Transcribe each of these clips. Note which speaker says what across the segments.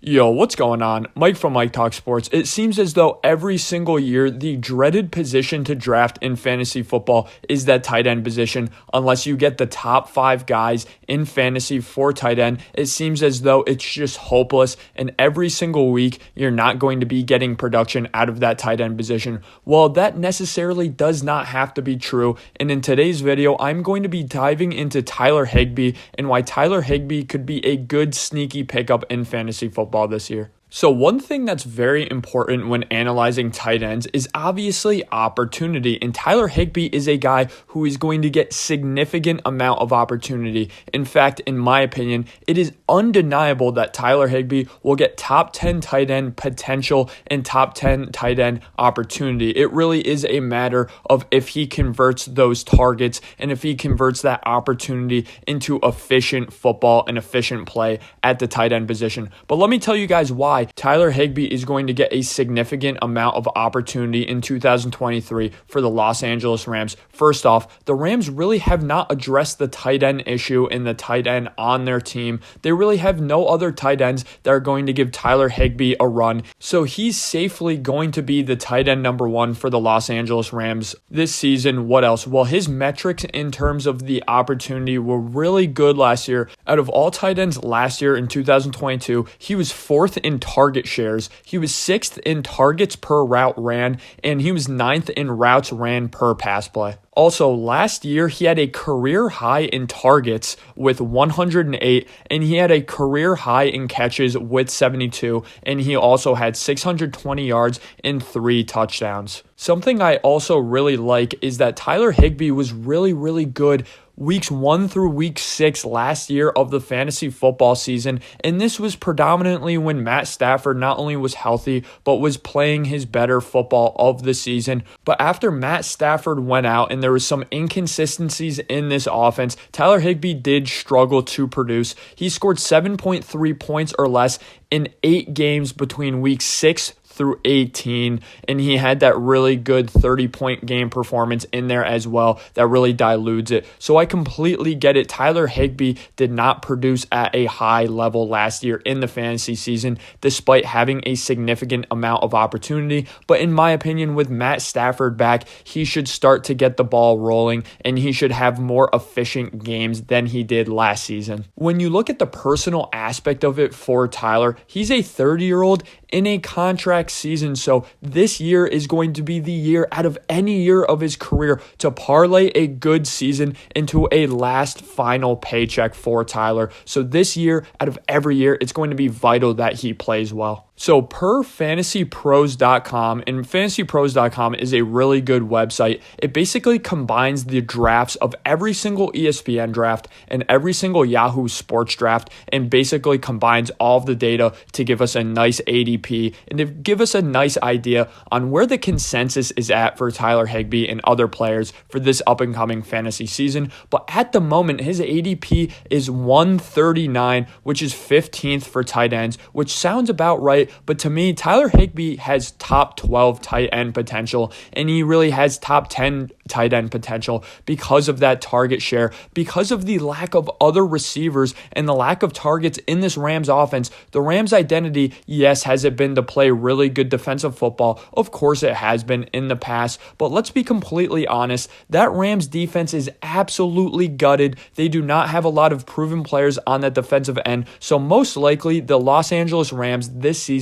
Speaker 1: Yo, what's going on? Mike from Mike Talk Sports. It seems as though every single year the dreaded position to draft in fantasy football is that tight end position. Unless you get the top 5 guys in fantasy for tight end, it seems as though it's just hopeless. And every single week you're not going to be getting production out of that tight end position. Well, that necessarily does not have to be true. And in today's video, I'm going to be diving into Tyler Higbee and why Tyler Higbee could be a good sneaky pickup in fantasy football this year. So one thing that's very important when analyzing tight ends is obviously opportunity. And Tyler Higbee is a guy who is going to get significant amount of opportunity. In fact, in my opinion, it is undeniable that Tyler Higbee will get top 10 tight end potential and top 10 tight end opportunity. It really is a matter of if he converts those targets and if he converts that opportunity into efficient football and efficient play at the tight end position. But let me tell you guys why Tyler Higbee is going to get a significant amount of opportunity in 2023 for the Los Angeles Rams. First off, the Rams really have not addressed the tight end issue in the tight end on their team. They really have no other tight ends that are going to give Tyler Higbee a run. So he's safely going to be the tight end number 1 for the Los Angeles Rams this season. What else? Well, his metrics in terms of the opportunity were really good last year. Out of all tight ends last year in 2022, he was 4th in target shares. He was 6th in targets per route ran, and he was 9th in routes ran per pass play. Also, last year, he had a career high in targets with 108, and he had a career high in catches with 72, and he also had 620 yards and 3 touchdowns. Something I also really like is that Tyler Higbee was really good weeks 1 through week 6 last year of the fantasy football season, and this was predominantly when Matt Stafford not only was healthy, but was playing his better football of the season. But after Matt Stafford went out and there was some inconsistencies in this offense, Tyler Higbee did struggle to produce. He scored 7.3 points or less in 8 games between week 6 through 18, and he had that really good 30-point game performance in there as well that really dilutes it. So I completely get it. Tyler Higbee did not produce at a high level last year in the fantasy season despite having a significant amount of opportunity, but in my opinion, with Matt Stafford back, he should start to get the ball rolling and he should have more efficient games than he did last season. When you look at the personal aspect of it for Tyler, he's a 30-year-old in a contract season. So this year is going to be the year out of any year of his career to parlay a good season into a last final paycheck for Tyler. So this year, out of every year, it's going to be vital that he plays well. So per fantasypros.com, and fantasypros.com is a really good website. It basically combines the drafts of every single ESPN draft and every single Yahoo Sports draft and basically combines all of the data to give us a nice ADP and to give us a nice idea on where the consensus is at for Tyler Higbee and other players for this up-and-coming fantasy season. But at the moment, his ADP is 139, which is 15th for tight ends, which sounds about right. But to me, Tyler Higbee has top 12 tight end potential, and he really has top 10 tight end potential because of that target share, because of the lack of other receivers and the lack of targets in this Rams offense. The Rams' identity, yes, has it been to play really good defensive football? Of course it has been in the past, but let's be completely honest, that Rams defense is absolutely gutted. They do not have a lot of proven players on that defensive end, so most likely the Los Angeles Rams this season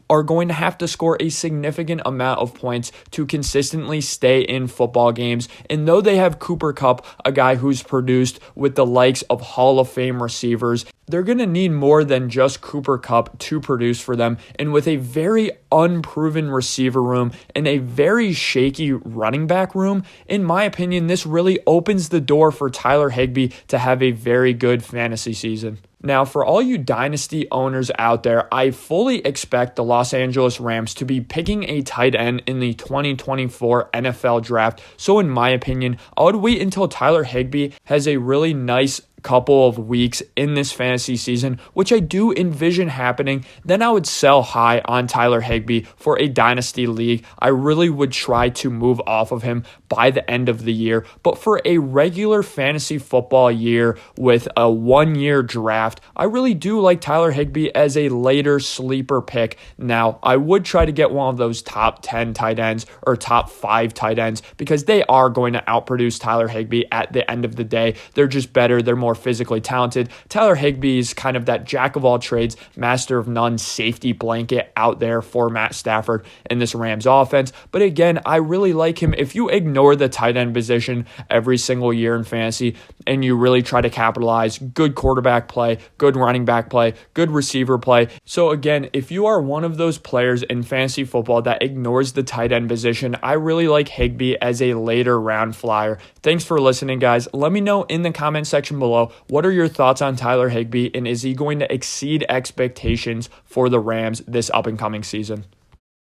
Speaker 1: are going to have to score a significant amount of points to consistently stay in football games. And though they have Cooper Kupp, a guy who's produced with the likes of Hall of Fame receivers, they're going to need more than just Cooper Kupp to produce for them. And with a very unproven receiver room and a very shaky running back room, in my opinion, this really opens the door for Tyler Higbee to have a very good fantasy season. Now, for all you dynasty owners out there, I fully expect the Los Angeles Rams to be picking a tight end in the 2024 NFL draft. So in my opinion, I would wait until Tyler Higbee has a really nice couple of weeks in this fantasy season, which I do envision happening, then I would sell high on Tyler Higbee for a dynasty league. I really would try to move off of him by the end of the year. But for a regular fantasy football year with a 1-year draft, I really do like Tyler Higbee as a later sleeper pick. Now, I would try to get one of those top 10 tight ends or top 5 tight ends because they are going to outproduce Tyler Higbee at the end of the day. They're just better. They're more physically talented. Tyler Higbee is kind of that jack of all trades, master of none safety blanket out there for Matt Stafford in this Rams offense. But again, I really like him. If you ignore the tight end position every single year in fantasy and you really try to capitalize good quarterback play, good running back play, good receiver play. So again, if you are one of those players in fantasy football that ignores the tight end position, I really like Higbee as a later round flyer. Thanks for listening, guys. Let me know in the comment section below, what are your thoughts on Tyler Higbee, and is he going to exceed expectations for the Rams this up and coming season?